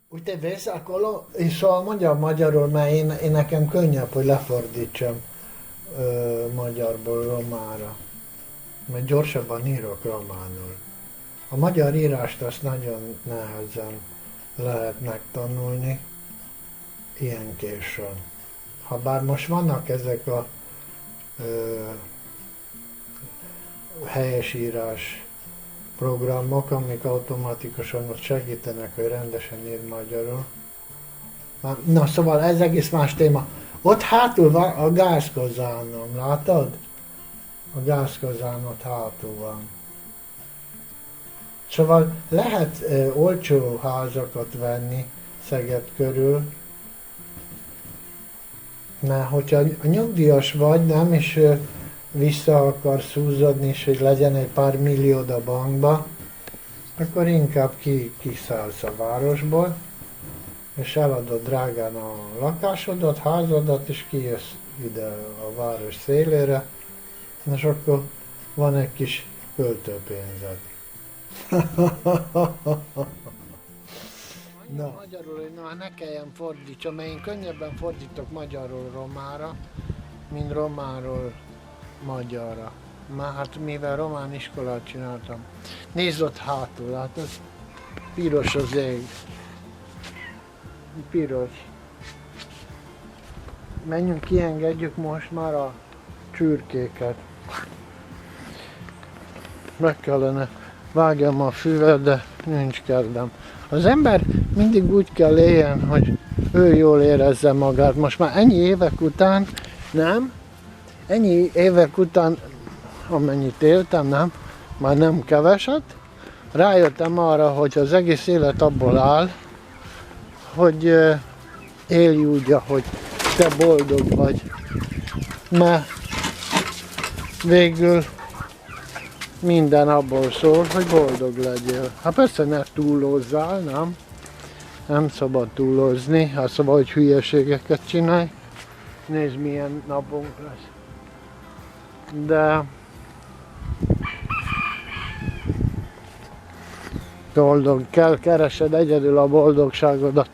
Ugye vesz, akkor szóval mondjam magyarul, mert én nekem könnyebb, hogy lefordítsam magyarból romára. Mert gyorsabban írok románul. A magyar írást azt nagyon nehezen lehet megtanulni ilyen későn. Habár most vannak ezek a ö, helyesírás programok, amik automatikusan ott segítenek, hogy rendesen ír magyarul. Na szóval ez egész más téma. Ott hátul van a gázkazánom, látod? A gázkazán ott hátul van. Szóval lehet olcsó házakat venni Szeged körül, mert hogyha nyugdíjas vagy, nem is vissza akarsz húzódni, és hogy legyen egy pár milliód a bankba, akkor inkább kiszállsz a városból, és eladod drágán a lakásodat, házadat, és kijössz ide a város szélére, és akkor van egy kis költőpénzed. Na. Magyarul, hogy na, ne kelljen fordítsam, mert én könnyebben fordítok magyarul romára, mint románról magyarra. Már hát mivel román iskolát csináltam. Nézd ott hátul, látod? Piros az ég. Piros. Menjünk, kiengedjük most már a csürkéket. Meg kellene vágjam a füvet, de nincs kedvem. Az ember mindig úgy kell éljen, hogy ő jól érezze magát. Most már ennyi évek után, nem? Ennyi évek után, amennyit éltem, nem? Már nem keveset. Rájöttem arra, hogy az egész élet abból áll, hogy élj úgy, ahogy te boldog vagy. Mert végül minden abból szól, hogy boldog legyél. Hát persze ne túlozzál, nem? Nem szabad túlozni, hát szabad, hogy hülyeségeket csinálj. Nézd, milyen napunk lesz. De boldog kell, keresed egyedül a boldogságodat.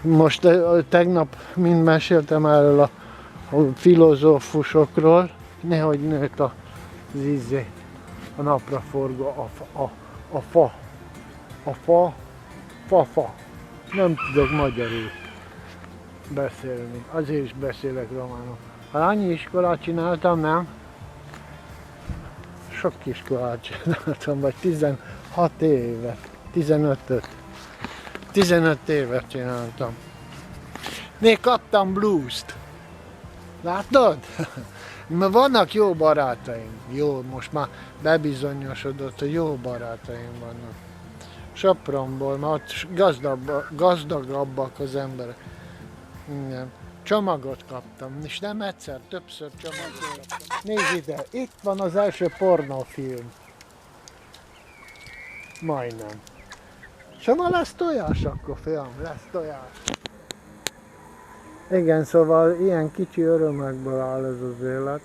Most tegnap mind meséltem erről a filozófusokról, nehogy nőtt az ízé, a napraforgó, fa. Nem tudok magyarul beszélni, azért is beszélek románul. Hát annyi iskolát csináltam, nem? Sok iskolát csináltam, vagy 16 évet, 15-öt. 15 évet csináltam. Még kaptam blues-t. Látod? Mert vannak jó barátaim. Jó, most már bebizonyosodott, hogy jó barátaim vannak. Sopronból, mert ott gazdagabbak az emberek. Igen. Csomagot kaptam, és nem egyszer, többször csomagot kaptam. Nézd ide, itt van az első pornófilm. Majdnem. Szóval lesz tojás akkor, fiam, lesz tojás. Igen, szóval ilyen kicsi örömekből áll ez az élet.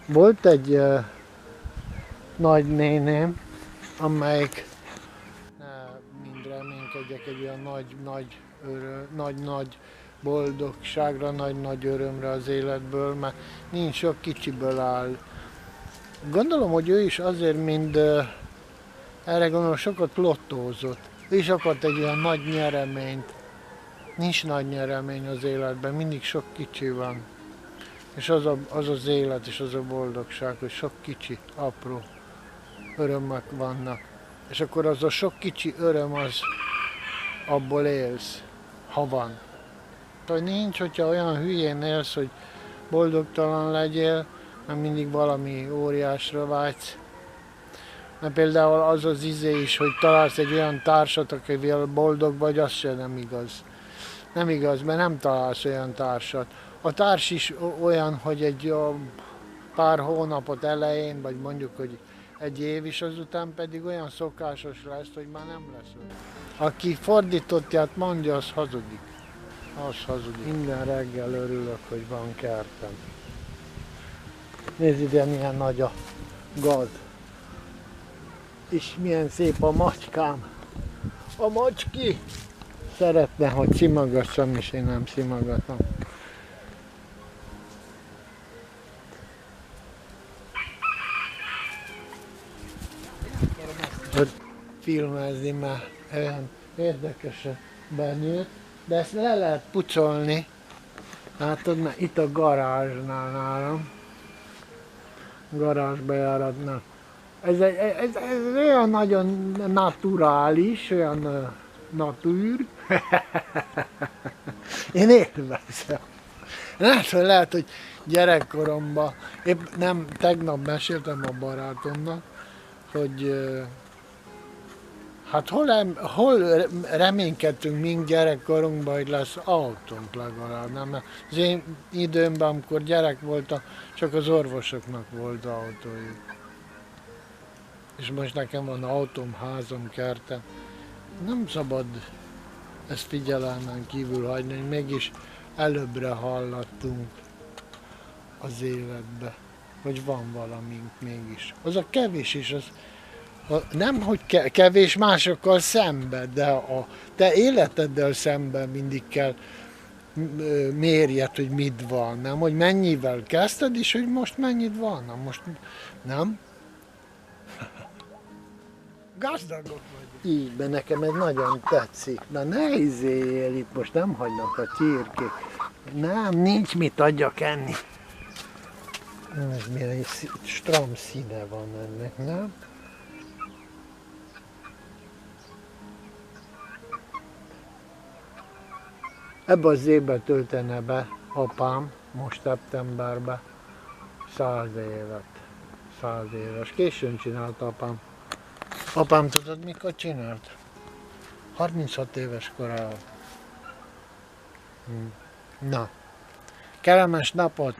Volt egy nagynéném, amelyik mind reménykedjek egy olyan nagy boldogságra, nagy örömre az életből, mert nincs sok kicsiből áll. Gondolom, hogy ő is azért, mint erre gondolom, sokat lottózott. Ő is akart egy olyan nagy nyereményt. Nincs nagy nyeremény az életben, mindig sok kicsi van. És az az élet, és az a boldogság, hogy sok kicsi, apró örömök vannak. És akkor az a sok kicsi öröm, az abból élsz, ha van. Tehát nincs, hogyha olyan hülyén élsz, hogy boldogtalan legyél, mert mindig valami óriásra vágysz. Mert például az az izé is, hogy találsz egy olyan társat, akivel boldog vagy, az sem nem igaz. Nem igaz, mert nem találsz olyan társat. A társ is olyan, hogy egy pár hónapot elején, vagy mondjuk, hogy egy év is, azután pedig olyan szokásos lesz, hogy már nem lesz olyan. Aki fordítottját mondja, az hazudik. Az hazudik. Minden reggel örülök, hogy van kertem. Nézd ide, milyen nagy a gaz. És milyen szép a macskám. A macski szeretne, hogy simogassam, és én nem simogatom. Hogy filmezni már olyan érdekesen benőtt, de ezt le lehet pucolni. Látod, mert itt a garázsnál nálam. Garázsbejáratnál. Ez olyan nagyon naturális, olyan natúr. Én élvezem. Lehet, hogy gyerekkoromban, épp nem, tegnap meséltem a barátomnak, hogy hát hol reménykedtünk mind gyerekkorunkban, hogy lesz autónk legalább, nem? Mert az én időmben, amikor gyerek voltam, csak az orvosoknak volt autójuk. És most nekem van autóm, házam, kertem. Nem szabad ezt figyelmen kívül hagyni, hogy mégis előbbre hallattunk az életbe, hogy van valamink mégis. Az a kevés is, nem, hogy kevés másokkal szemben, de a te életeddel szemben mindig kell mérjed, hogy mit van, nem? Hogy mennyivel kezdted, és hogy most mennyit van. Na most nem? Gazdagok vagyunk. Így, de nekem ez nagyon tetszik. Na ne izéljél, itt most nem hagynak a csirkék. Nem, nincs mit adjak enni. Ez milyen stram színe van ennek, nem? Ebbe az évben töltene be apám, most szeptemberben 100 évet. 100 éves. Későn csinált apám. Apám tudod mikor csinált? 36 éves korában. Na, kellemes napot!